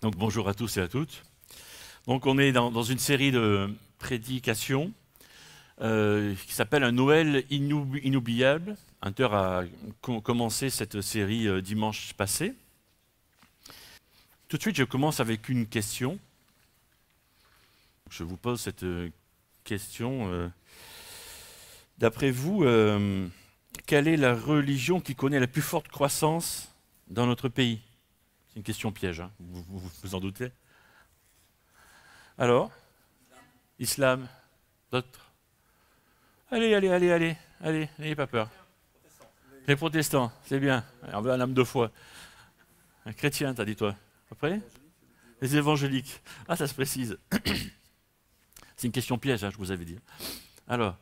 Donc bonjour à tous et à toutes. Donc on est dans une série de prédications qui s'appelle Un Noël inoubliable. Hunter a commencé cette série dimanche passé. Tout de suite, je commence avec une question. Je vous pose cette question. D'après vous, quelle est la religion qui connaît la plus forte croissance dans notre pays? C'est une question piège, hein. Vous en doutez? Alors, islam, d'autres? Allez, n'ayez pas peur. Les protestants, c'est bien. On veut un âme de foi. Un chrétien, t'as dit toi. Après? Les évangéliques. Ah, ça se précise. C'est une question piège, hein, je vous avais dit. Alors,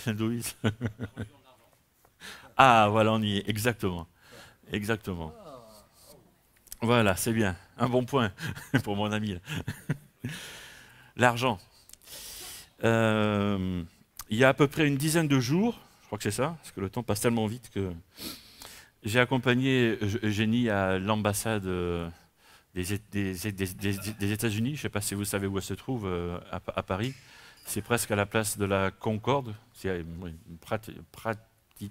Louise. Ah, voilà, on y est. Exactement. Exactement. Voilà, c'est bien. Un bon point pour mon ami. L'argent. Il y a à peu près une dizaine de jours, je crois que c'est ça, parce que le temps passe tellement vite que j'ai accompagné Eugénie à l'ambassade des États-Unis. Je ne sais pas si vous savez où elle se trouve, à Paris. C'est presque à la place de la Concorde, c'est oui,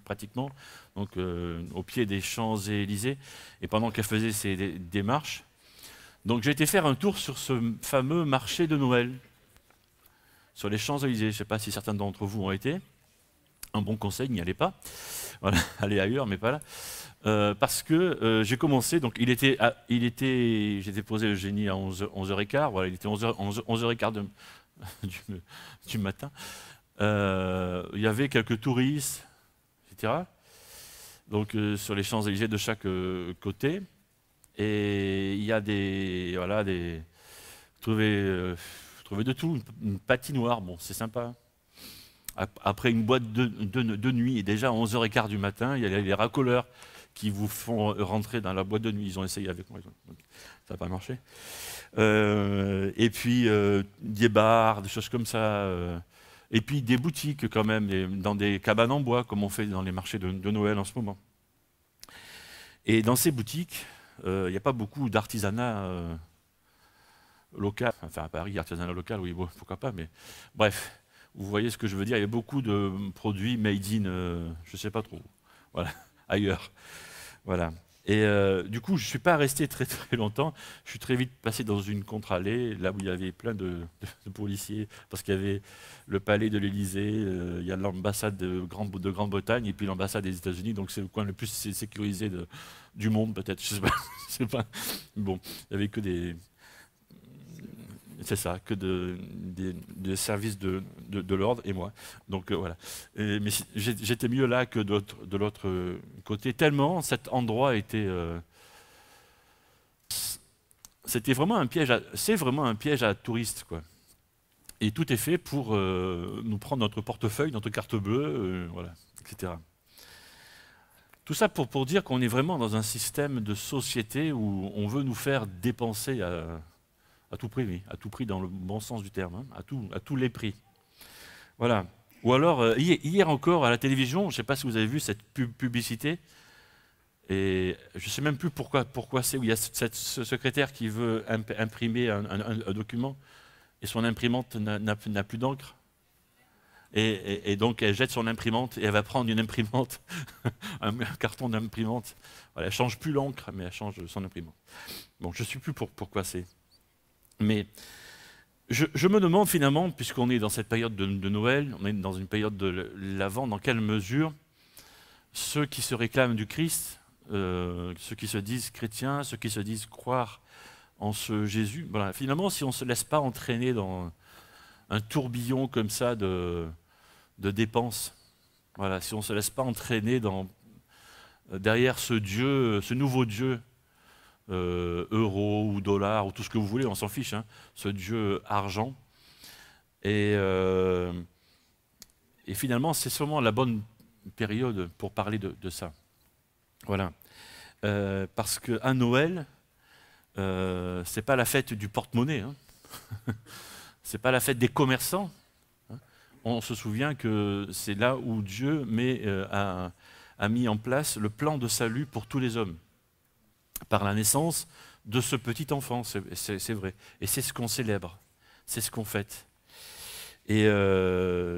pratiquement, donc au pied des Champs-Élysées. Et pendant qu'elle faisait ses démarches, donc j'ai été faire un tour sur ce fameux marché de Noël, sur les Champs-Élysées. Je ne sais pas si certains d'entre vous ont été. Un bon conseil, n'y allez pas. Voilà, allez ailleurs, mais pas là. Parce que j'ai commencé, donc j'étais posé Eugénie à 11h15, voilà, il était 11h15 du matin. Il y avait quelques touristes, etc. Donc sur les Champs-Élysées de chaque côté. Et il y a trouver de tout, une patinoire, bon, c'est sympa. Après une boîte de nuit, et déjà à 11h15 du matin, il y a les racoleurs qui vous font rentrer dans la boîte de nuit. Ils ont essayé avec moi, ça n'a pas marché. Et puis des bars, des choses comme ça. Et puis des boutiques quand même, dans des cabanes en bois, comme on fait dans les marchés de Noël en ce moment. Et dans ces boutiques, il n'y a pas beaucoup d'artisanat local. Enfin à Paris, artisanat local, oui, bon, pourquoi pas, mais bref. Vous voyez ce que je veux dire, il y a beaucoup de produits made in, je ne sais pas trop, voilà, ailleurs. Voilà. Et du coup, je ne suis pas resté très très longtemps. Je suis très vite passé dans une contre-allée, là où il y avait plein de policiers, parce qu'il y avait le palais de l'Élysée, il y a l'ambassade de Grande-Bretagne, et puis l'ambassade des États-Unis, donc c'est le coin le plus sécurisé du monde, peut-être, je ne sais pas. Je sais pas. Bon, il n'y avait que des... C'est ça, que des services de l'ordre et moi. Donc voilà. Mais j'étais mieux là que de l'autre côté, tellement cet endroit était... c'était vraiment un piège, c'est vraiment un piège à touristes, quoi. Et tout est fait pour nous prendre notre portefeuille, notre carte bleue, voilà, etc. Tout ça pour dire qu'on est vraiment dans un système de société où on veut nous faire dépenser à tout prix, oui, à tout prix dans le bon sens du terme, hein, à tous les prix. Voilà. Ou alors, hier encore à la télévision, je ne sais pas si vous avez vu cette publicité, et je ne sais même plus pourquoi c'est, où il y a ce secrétaire qui veut imprimer un document, et son imprimante n'a plus d'encre. Et donc elle jette son imprimante, et elle va prendre une imprimante, un carton d'imprimante. Voilà, elle ne change plus l'encre, mais elle change son imprimante. Bon, je ne sais plus pourquoi c'est. Mais je me demande finalement, puisqu'on est dans cette période de Noël, on est dans une période de l'Avent, dans quelle mesure ceux qui se réclament du Christ, ceux qui se disent chrétiens, ceux qui se disent croire en ce Jésus, voilà, finalement, si on ne se laisse pas entraîner dans un tourbillon comme ça de dépenses, voilà, si on ne se laisse pas entraîner derrière ce Dieu, ce nouveau Dieu, euros ou dollars ou tout ce que vous voulez, on s'en fiche, hein, ce Dieu argent. Et, et finalement, c'est sûrement la bonne période pour parler de ça. Voilà. Parce qu'à Noël, c'est pas la fête du porte-monnaie, hein. C'est pas la fête des commerçants. Hein. On se souvient que c'est là où Dieu a mis en place le plan de salut pour tous les hommes. par la naissance de ce petit enfant, c'est vrai. Et c'est ce qu'on célèbre, c'est ce qu'on fête. Et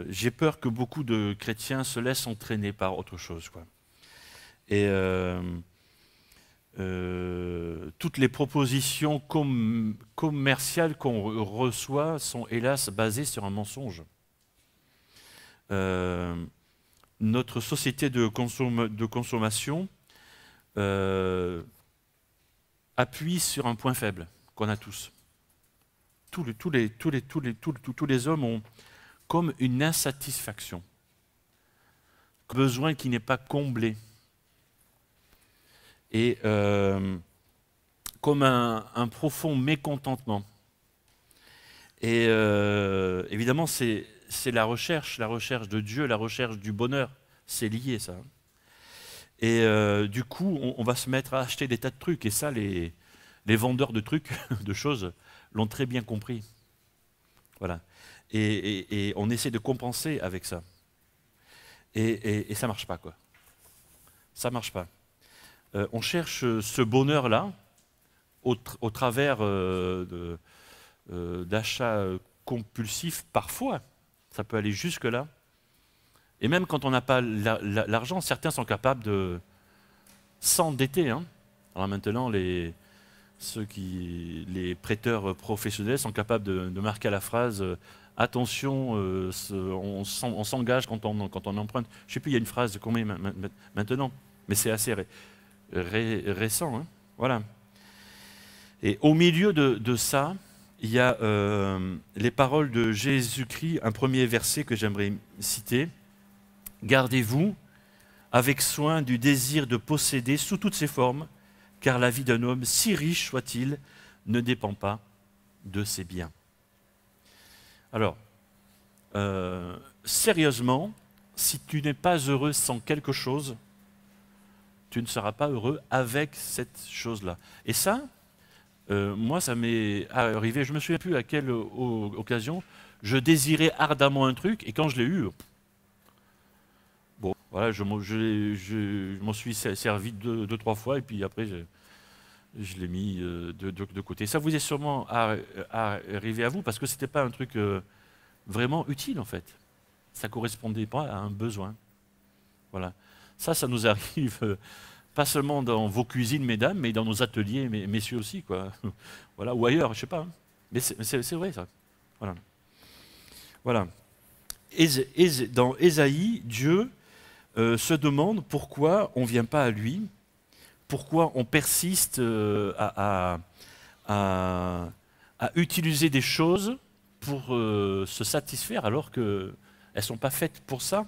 j'ai peur que beaucoup de chrétiens se laissent entraîner par autre chose, quoi. Et toutes les propositions commerciales qu'on reçoit sont hélas basées sur un mensonge. Notre société de consommation appuie sur un point faible qu'on a tous. Tous les hommes ont comme une insatisfaction, un besoin qui n'est pas comblé. Et comme un profond mécontentement. Et évidemment, c'est la recherche de Dieu, la recherche du bonheur. C'est lié, ça. Et du coup, on va se mettre à acheter des tas de trucs. Et ça, les vendeurs de trucs, de choses, l'ont très bien compris. Voilà. Et on essaie de compenser avec ça. Et ça ne marche pas, quoi. Ça ne marche pas. On cherche ce bonheur-là au travers d'achats compulsifs, parfois. Ça peut aller jusque-là. Et même quand on n'a pas l'argent, certains sont capables de s'endetter. Hein. Alors maintenant, les prêteurs professionnels sont capables de marquer à la phrase attention, on s'engage quand on emprunte. Je ne sais plus, il y a une phrase de combien maintenant, mais c'est assez récent. Hein. Voilà. Et au milieu de ça, il y a les paroles de Jésus-Christ, un premier verset que j'aimerais citer. Gardez-vous avec soin du désir de posséder sous toutes ses formes, car la vie d'un homme, si riche soit-il, ne dépend pas de ses biens. Alors, sérieusement, si tu n'es pas heureux sans quelque chose, tu ne seras pas heureux avec cette chose-là. Et ça, moi, ça m'est arrivé, je ne me souviens plus à quelle occasion, je désirais ardemment un truc, et quand je l'ai eu, bon, voilà, je m'en suis servi deux, trois fois, et puis après, je l'ai mis de côté. Ça vous est sûrement arrivé à vous, parce que ce n'était pas un truc vraiment utile, en fait. Ça ne correspondait pas à un besoin. Voilà. Ça nous arrive pas seulement dans vos cuisines, mesdames, mais dans nos ateliers, messieurs aussi, quoi. Voilà, ou ailleurs, je ne sais pas. Hein. Mais c'est vrai, ça. Voilà. Voilà. Dans Ésaïe, Dieu se demande pourquoi on ne vient pas à lui, pourquoi on persiste à utiliser des choses pour se satisfaire alors qu'elles ne sont pas faites pour ça.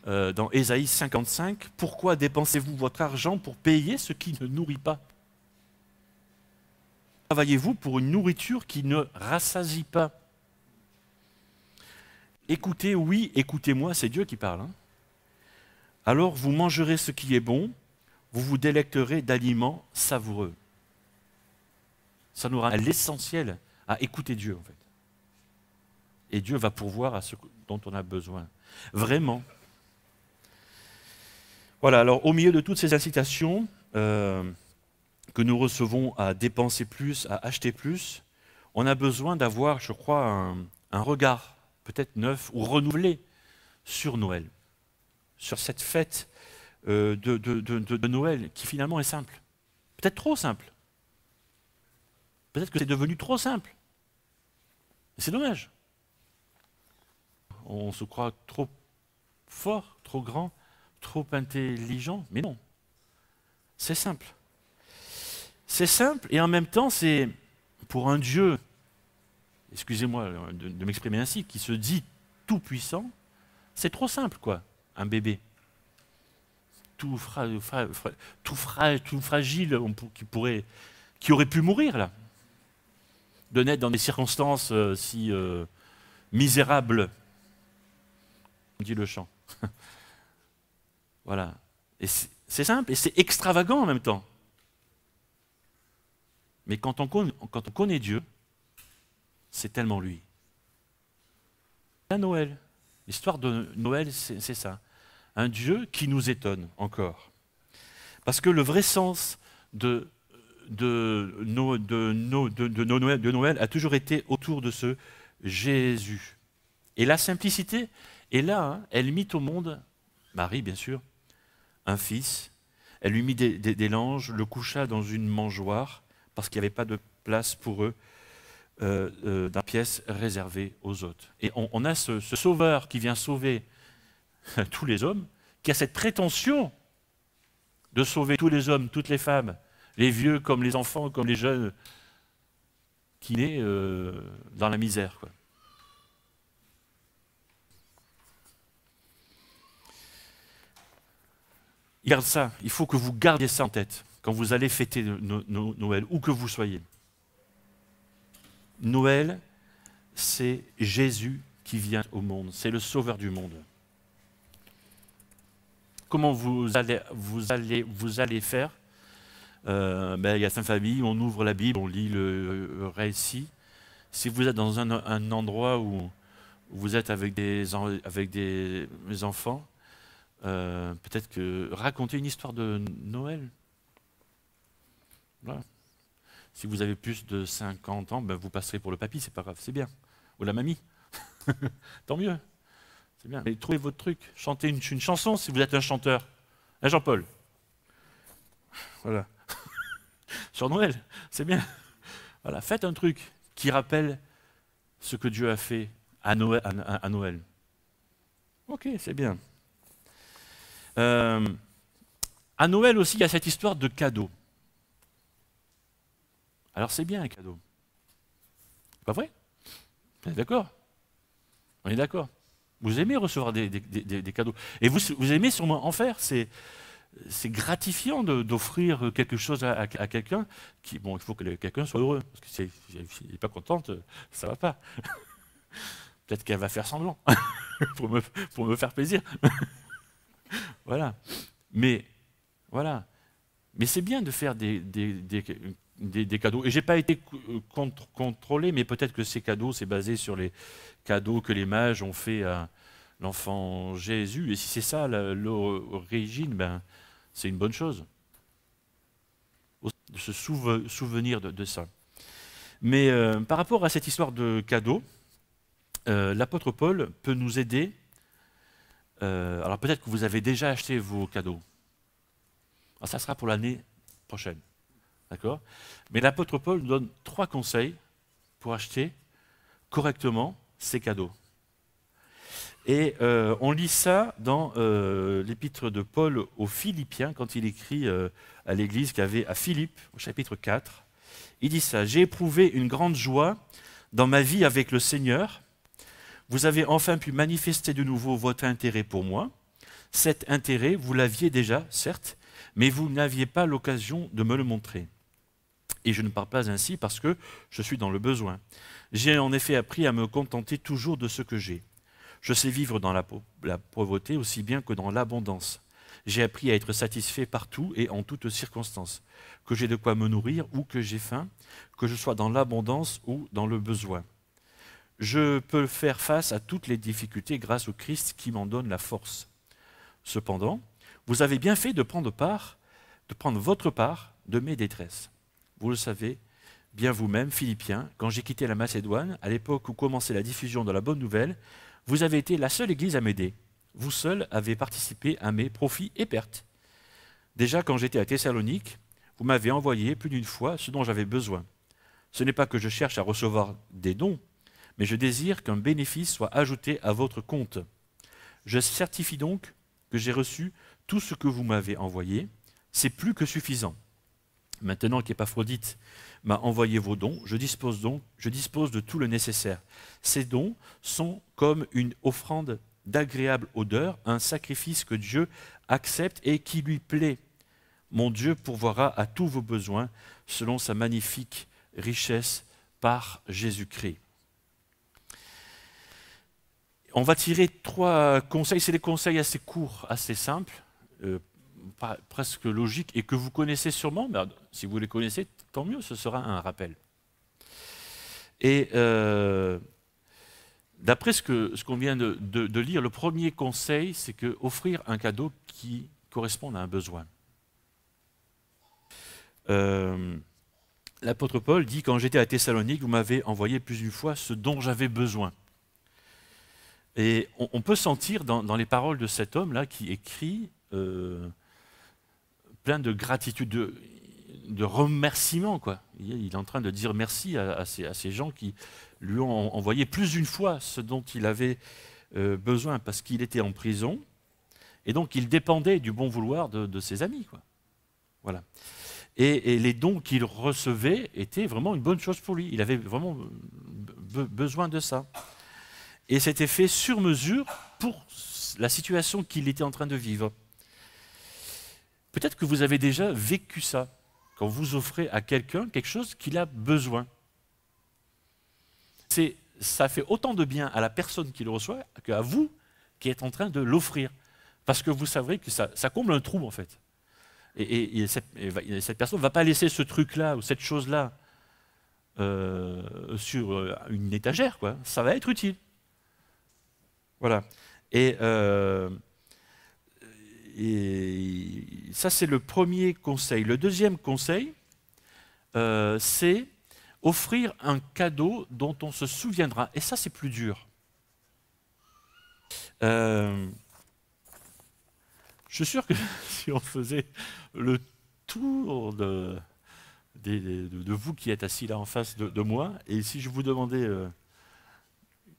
Dans Ésaïe 55, pourquoi dépensez-vous votre argent pour payer ce qui ne nourrit pas? Travaillez-vous pour une nourriture qui ne rassasie pas? Écoutez, oui, écoutez-moi, c'est Dieu qui parle. Hein. Alors vous mangerez ce qui est bon, vous vous délecterez d'aliments savoureux. Ça nous rend à l'essentiel, à écouter Dieu en fait. Et Dieu va pourvoir à ce dont on a besoin. Vraiment. Voilà, alors au milieu de toutes ces incitations que nous recevons à dépenser plus, à acheter plus, on a besoin d'avoir, je crois, un regard peut-être neuf ou renouvelé sur Noël, sur cette fête de Noël qui finalement est simple. Peut-être trop simple. Peut-être que c'est devenu trop simple. Et c'est dommage. On se croit trop fort, trop grand, trop intelligent, mais non. C'est simple. C'est simple et en même temps, c'est pour un Dieu, excusez-moi de m'exprimer ainsi, qui se dit tout puissant, c'est trop simple, quoi, un bébé. Tout fragile, qui aurait pu mourir, là. De naître dans des circonstances si misérables, comme dit le chant. Voilà. Et c'est simple, et c'est extravagant en même temps. Mais quand on connaît Dieu, c'est tellement lui. À Noël, l'histoire de Noël, c'est ça. Un Dieu qui nous étonne encore. Parce que le vrai sens de de Noël a toujours été autour de ce Jésus. Et la simplicité est là, hein. Elle mit au monde, Marie bien sûr, un fils. Elle lui mit des langes, le coucha dans une mangeoire, parce qu'il n'y avait pas de place pour eux dans la pièce réservée aux hôtes. Et on a ce sauveur qui vient sauver tous les hommes, qui a cette prétention de sauver tous les hommes, toutes les femmes, les vieux comme les enfants, comme les jeunes, qui naît dans la misère, quoi. Garde ça, il faut que vous gardiez ça en tête quand vous allez fêter Noël, où que vous soyez. Noël, c'est Jésus qui vient au monde, c'est le sauveur du monde. Comment vous allez faire? Il y a 5 familles, on ouvre la Bible, on lit le récit. Si vous êtes dans un endroit où vous êtes avec des enfants, peut-être que raconter une histoire de Noël. Voilà. Si vous avez plus de 50 ans, vous passerez pour le papy, c'est pas grave, c'est bien. Ou la mamie. Tant mieux. C'est bien. Mais trouvez votre truc. Chantez une chanson si vous êtes un chanteur. Hein, Jean-Paul? Voilà. Sur Noël, c'est bien. Voilà. Faites un truc qui rappelle ce que Dieu a fait à Noël. Ok, c'est bien. À Noël aussi, il y a cette histoire de cadeau. Alors c'est bien un cadeau. C'est pas vrai? Vous êtes d'accord? On est d'accord. Vous aimez recevoir des cadeaux. Et vous aimez sûrement en faire. C'est gratifiant d'offrir quelque chose à quelqu'un. Bon, il faut que quelqu'un soit heureux. Parce que s'il n'est pas contente, ça ne va pas. Peut-être qu'elle va faire semblant pour me faire plaisir. Voilà. Mais voilà. Mais c'est bien de faire des cadeaux. Et je n'ai pas été contrôlé, mais peut-être que ces cadeaux, c'est basé sur les cadeaux que les mages ont fait à l'enfant Jésus. Et si c'est ça l'origine, c'est une bonne chose. De se souvenir de ça. Mais par rapport à cette histoire de cadeaux, l'apôtre Paul peut nous aider. Alors peut-être que vous avez déjà acheté vos cadeaux. Alors, ça sera pour l'année prochaine. D'accord? Mais l'apôtre Paul nous donne 3 conseils pour acheter correctement ses cadeaux. Et on lit ça dans l'épître de Paul aux Philippiens, quand il écrit à l'église qu'il y avait à Philippe, au chapitre 4. Il dit ça: « J'ai éprouvé une grande joie dans ma vie avec le Seigneur. Vous avez enfin pu manifester de nouveau votre intérêt pour moi. Cet intérêt, vous l'aviez déjà, certes, mais vous n'aviez pas l'occasion de me le montrer. Et je ne parle pas ainsi parce que je suis dans le besoin. J'ai en effet appris à me contenter toujours de ce que j'ai. Je sais vivre dans la pauvreté aussi bien que dans l'abondance. J'ai appris à être satisfait partout et en toutes circonstances, que j'ai de quoi me nourrir ou que j'ai faim, que je sois dans l'abondance ou dans le besoin. Je peux faire face à toutes les difficultés grâce au Christ qui m'en donne la force. Cependant, vous avez bien fait de prendre votre part de mes détresses. Vous le savez bien vous-même, Philippiens, quand j'ai quitté la Macédoine, à l'époque où commençait la diffusion de la bonne nouvelle, vous avez été la seule église à m'aider. Vous seul avez participé à mes profits et pertes. Déjà, quand j'étais à Thessalonique, vous m'avez envoyé plus d'une fois ce dont j'avais besoin. Ce n'est pas que je cherche à recevoir des dons, mais je désire qu'un bénéfice soit ajouté à votre compte. Je certifie donc que j'ai reçu tout ce que vous m'avez envoyé. C'est plus que suffisant. Maintenant qu'Épaphrodite m'a envoyé vos dons, je dispose de tout le nécessaire. Ces dons sont comme une offrande d'agréable odeur, un sacrifice que Dieu accepte et qui lui plaît. Mon Dieu pourvoira à tous vos besoins selon sa magnifique richesse par Jésus-Christ. On va tirer 3 conseils, c'est des conseils assez courts, assez simples, presque logiques, et que vous connaissez sûrement, mais si vous les connaissez, tant mieux, ce sera un rappel. Et d'après ce qu'on vient de lire, le premier conseil, c'est offrir un cadeau qui corresponde à un besoin. l'apôtre Paul dit « Quand j'étais à Thessalonique, vous m'avez envoyé plus d'une fois ce dont j'avais besoin ». Et on peut sentir dans les paroles de cet homme-là qui écrit plein de gratitude, de remerciements, quoi. Il est en train de dire merci à ces gens qui lui ont envoyé plus d'une fois ce dont il avait besoin, parce qu'il était en prison, et donc il dépendait du bon vouloir de ses amis, quoi. Voilà. Et les dons qu'il recevait étaient vraiment une bonne chose pour lui. Il avait vraiment besoin de ça. Et c'était fait sur mesure pour la situation qu'il était en train de vivre. Peut-être que vous avez déjà vécu ça, quand vous offrez à quelqu'un quelque chose qu'il a besoin. Ça fait autant de bien à la personne qui le reçoit qu'à vous qui êtes en train de l'offrir. Parce que vous savrez que ça comble un trou, en fait. Et cette personne ne va pas laisser ce truc-là ou cette chose-là sur une étagère, quoi. Ça va être utile. Voilà. Et ça, c'est le premier conseil. Le deuxième conseil, c'est offrir un cadeau dont on se souviendra. Et ça, c'est plus dur. Je suis sûr que si on faisait le tour de vous qui êtes assis là en face de moi, et si je vous demandais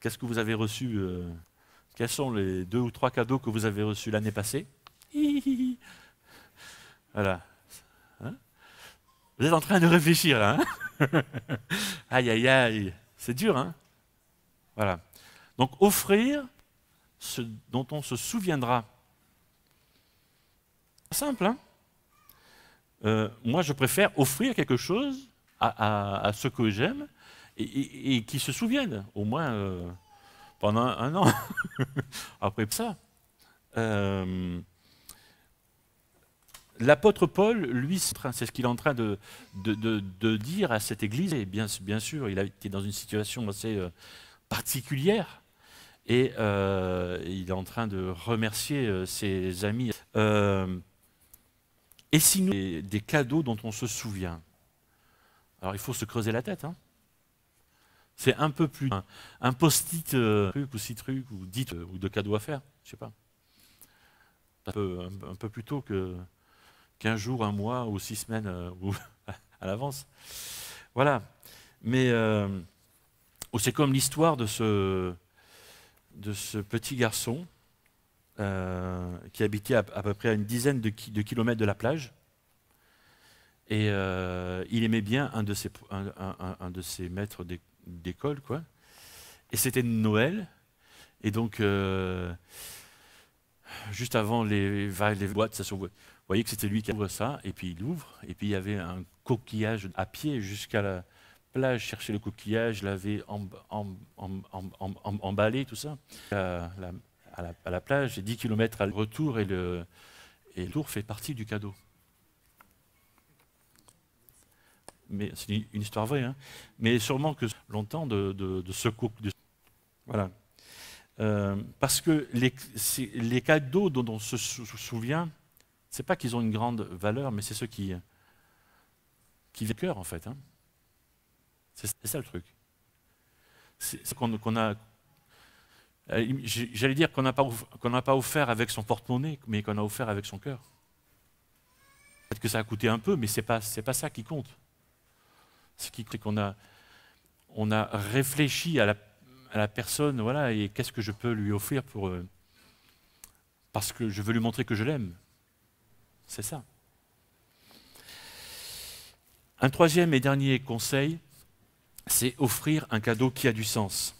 qu'est-ce que vous avez reçu, quels sont les 2 ou 3 cadeaux que vous avez reçus l'année passée, voilà. Hein, vous êtes en train de réfléchir là. Hein. Aïe, aïe, aïe. C'est dur, hein. Voilà. Donc offrir ce dont on se souviendra. Simple, hein. Moi, je préfère offrir quelque chose à ceux que j'aime et qui se souviennent, au moins pendant un an. Après ça, l'apôtre Paul, lui, c'est ce qu'il est en train de dire à cette église. Et bien sûr, il a été dans une situation assez particulière. Et il est en train de remercier ses amis. Et sinon, des cadeaux dont on se souvient. Alors il faut se creuser la tête. Hein. C'est un peu plus un post-it truc ou 6 trucs ou 10 ou de cadeaux à faire, je sais pas. Un peu plus tôt qu'un jour, un mois ou 6 semaines ou à l'avance. Voilà. Mais c'est comme l'histoire de ce petit garçon qui habitait à peu près à une dizaine de kilomètres de la plage. Et il aimait bien un de ses maîtres d'école, quoi. Et c'était Noël. Et donc, juste avant les boîtes, vous voyez que c'était lui qui ouvre ça, et puis il ouvre, et puis il y avait un coquillage à pied jusqu'à la plage, chercher le coquillage, l'avait emballé, tout ça. À la plage, et 10 km à le retour, et le tour fait partie du cadeau. Mais c'est une histoire vraie, hein. Mais sûrement que longtemps de ce couple. Voilà. Parce que les cadeaux dont on se souvient, c'est pas qu'ils ont une grande valeur, mais c'est ceux qui vivent le cœur, en fait. Hein. C'est ça le truc. C'est qu'on a. J'allais dire qu'on n'a pas offert avec son porte-monnaie, mais qu'on a offert avec son cœur. Peut-être que ça a coûté un peu, mais c'est pas ça qui compte. Ce qui compte, c'est qu'on a réfléchi à la personne, voilà, et qu'est-ce que je peux lui offrir parce que je veux lui montrer que je l'aime. C'est ça. Un troisième et dernier conseil, c'est offrir un cadeau qui a du sens.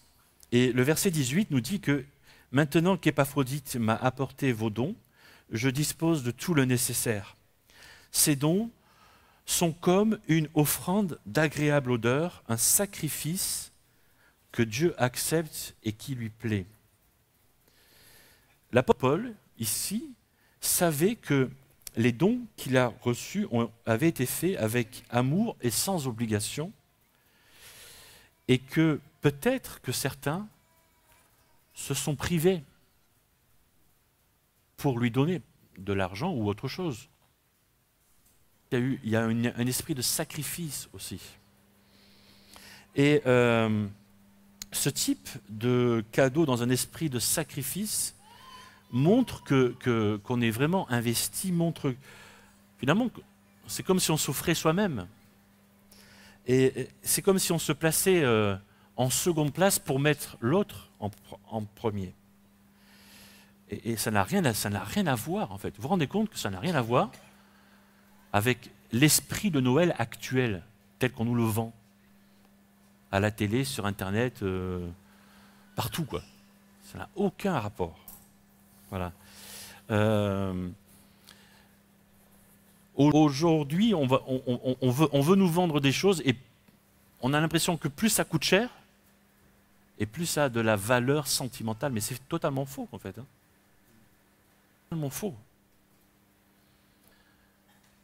Et le verset 18 nous dit que « Maintenant qu'Épaphrodite m'a apporté vos dons, je dispose de tout le nécessaire. Ces dons sont comme une offrande d'agréable odeur, un sacrifice que Dieu accepte et qui lui plaît. » L'apôtre Paul, ici, savait que les dons qu'il a reçus avaient été faits avec amour et sans obligation, et que peut-être que certains se sont privés pour lui donner de l'argent ou autre chose. il y a un esprit de sacrifice aussi. Et ce type de cadeau dans un esprit de sacrifice montre qu'on est vraiment investi, montre finalement c'est comme si on s'offrait soi-même. Et c'est comme si on se plaçait en seconde place pour mettre l'autre en premier. Et ça n'a rien à voir en fait. Vous vous rendez compte que ça n'a rien à voir avec l'esprit de Noël actuel, tel qu'on nous le vend à la télé, sur Internet, partout quoi. Ça n'a aucun rapport. Voilà. Aujourd'hui, on veut nous vendre des choses et on a l'impression que plus ça coûte cher et plus ça a de la valeur sentimentale. Mais c'est totalement faux en fait. Totalement faux.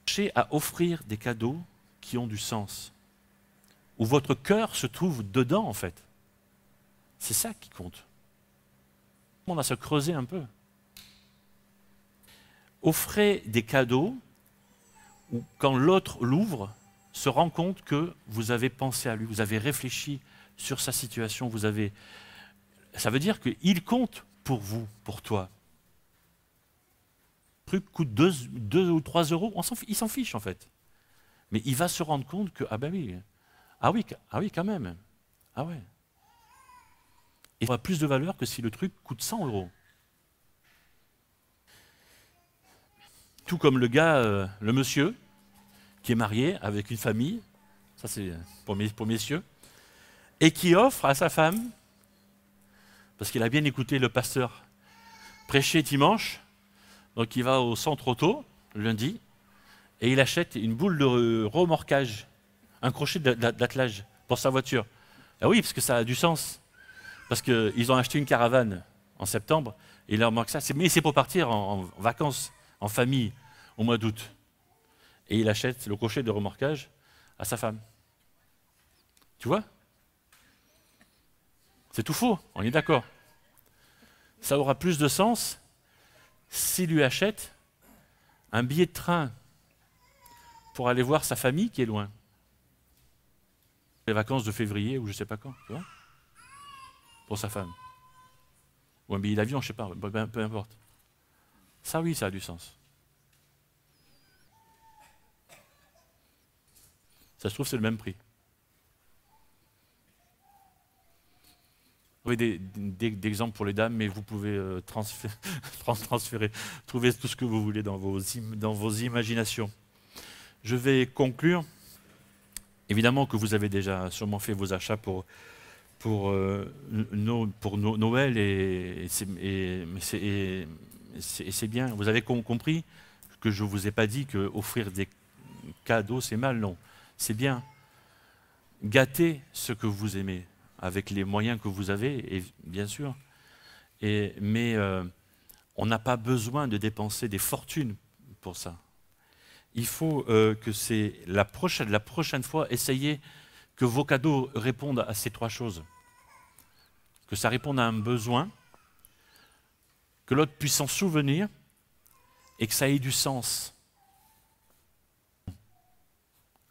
Cherchez à offrir des cadeaux qui ont du sens, où votre cœur se trouve dedans en fait. C'est ça qui compte. On a se creuser un peu. Offrez des cadeaux où, quand l'autre l'ouvre, se rend compte que vous avez pensé à lui, vous avez réfléchi sur sa situation, ça veut dire qu'il compte pour vous, pour toi. Le truc coûte 2 ou 3 euros, il s'en fiche en fait. Mais il va se rendre compte que, ah ben oui, ah oui quand même, ah ouais. Et ça aura plus de valeur que si le truc coûte 100 euros. Tout comme le gars, le monsieur, qui est marié avec une famille, ça c'est pour messieurs, et qui offre à sa femme, parce qu'il a bien écouté le pasteur prêcher dimanche, donc il va au centre auto, lundi, et il achète une boule de remorquage, un crochet d'attelage pour sa voiture. Ah oui, parce que ça a du sens, parce qu'ils ont acheté une caravane en septembre, et il leur manque ça, mais c'est pour partir en vacances, en famille, au mois d'août. Et il achète le crochet de remorquage à sa femme. Tu vois? C'est tout faux, on est d'accord. Ça aura plus de sens s'il lui achète un billet de train pour aller voir sa famille qui est loin. Les vacances de février ou je ne sais pas quand, tu vois? Pour sa femme. Ou un billet d'avion, je ne sais pas, peu importe. Ça oui, ça a du sens. Ça se trouve, c'est le même prix. Vous avez des exemples pour les dames, mais vous pouvez transférer, trouver tout ce que vous voulez dans vos imaginations. Je vais conclure. Évidemment que vous avez déjà sûrement fait vos achats pour Noël, et c'est bien. Vous avez compris que je ne vous ai pas dit qu'offrir des cadeaux, c'est mal, non. C'est bien. Gâtez ce que vous aimez avec les moyens que vous avez, et bien sûr. Mais on n'a pas besoin de dépenser des fortunes pour ça. Il faut que la prochaine fois, essayez que vos cadeaux répondent à ces 3 choses. Que ça réponde à un besoin, que l'autre puisse s'en souvenir, et que ça ait du sens.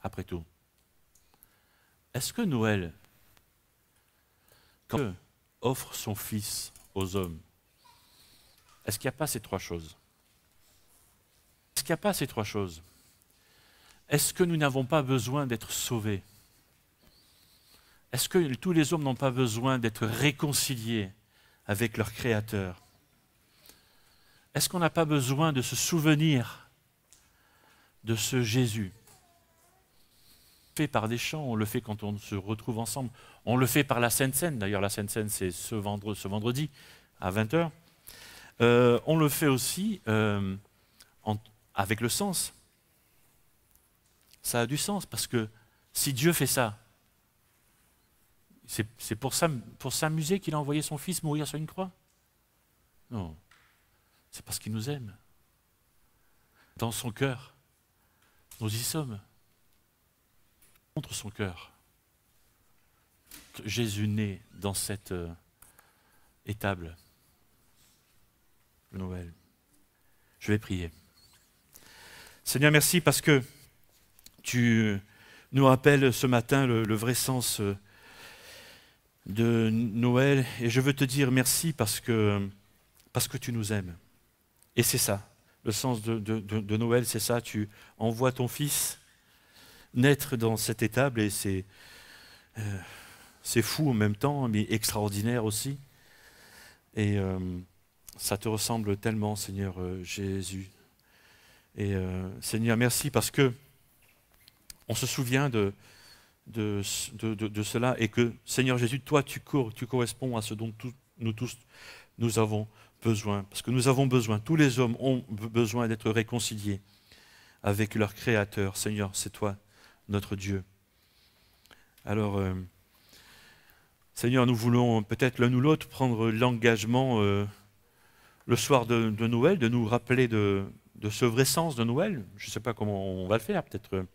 Après tout. Est-ce que Noël, quand Dieu offre son Fils aux hommes, est-ce qu'il n'y a pas ces 3 choses? Est-ce qu'il n'y a pas ces 3 choses? Est-ce que nous n'avons pas besoin d'être sauvés? Est-ce que tous les hommes n'ont pas besoin d'être réconciliés avec leur Créateur? Est-ce qu'on n'a pas besoin de se souvenir de ce Jésus? On le fait par des chants, on le fait quand on se retrouve ensemble, on le fait par la Sainte Seine. D'ailleurs, la Sainte Seine, c'est ce vendredi à 20h. On le fait aussi avec le sens. Ça a du sens, parce que si Dieu fait ça, c'est pour s'amuser qu'il a envoyé son Fils mourir sur une croix? Non, c'est parce qu'il nous aime. Dans son cœur, nous y sommes. Contre son cœur. Jésus naît dans cette étable de Noël. Je vais prier. Seigneur, merci parce que Tu nous rappelles ce matin le vrai sens de Noël, et je veux te dire merci parce que tu nous aimes. Et c'est ça, le sens de Noël, c'est ça, tu envoies ton Fils naître dans cette étable, et c'est fou en même temps, mais extraordinaire aussi. Et ça te ressemble tellement, Seigneur Jésus. Et Seigneur, merci parce que on se souvient de cela, et que, Seigneur Jésus, toi, tu corresponds à ce dont nous tous, nous avons besoin. Parce que nous avons besoin, tous les hommes ont besoin d'être réconciliés avec leur Créateur. Seigneur, c'est toi, notre Dieu. Alors, Seigneur, nous voulons peut-être l'un ou l'autre prendre l'engagement le soir de Noël, de nous rappeler de ce vrai sens de Noël. Je ne sais pas comment on va le faire, peut-être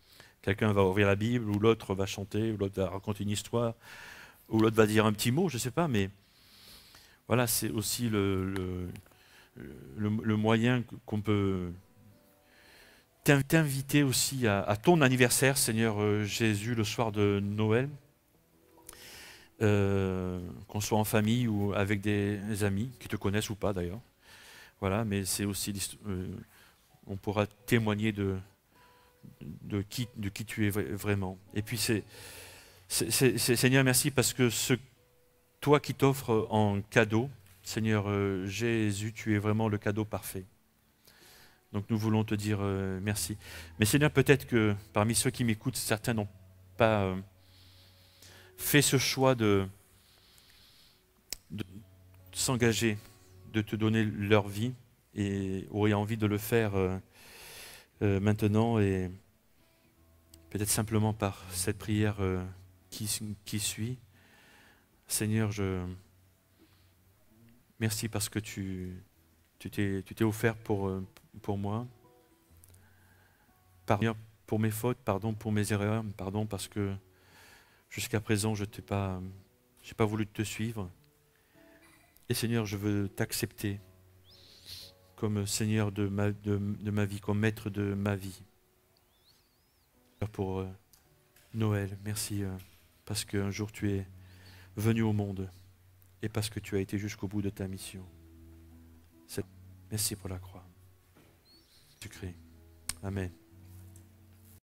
quelqu'un va ouvrir la Bible, ou l'autre va chanter, ou l'autre va raconter une histoire, ou l'autre va dire un petit mot, je ne sais pas, mais voilà, c'est aussi le moyen qu'on peut t'inviter aussi à ton anniversaire, Seigneur Jésus, le soir de Noël, qu'on soit en famille ou avec des amis, qui te connaissent ou pas d'ailleurs. Voilà, mais c'est aussi, on pourra témoigner de qui tu es vraiment. Et puis Seigneur, merci parce que toi qui t'offres en cadeau, Seigneur Jésus, tu es vraiment le cadeau parfait. Donc nous voulons te dire merci. Mais Seigneur, peut-être que parmi ceux qui m'écoutent, certains n'ont pas fait ce choix de s'engager, de te donner leur vie, et auraient envie de le faire maintenant, et peut-être simplement par cette prière qui suit. Seigneur, merci parce que tu t'es offert pour moi. Pardon pour mes fautes, pardon pour mes erreurs, pardon parce que jusqu'à présent je n'ai pas voulu te suivre. Et Seigneur, je veux t'accepter comme Seigneur de ma vie, comme maître de ma vie. Pour Noël, merci parce qu'un jour tu es venu au monde, et parce que tu as été jusqu'au bout de ta mission. Merci pour la croix. Tu crées. Amen.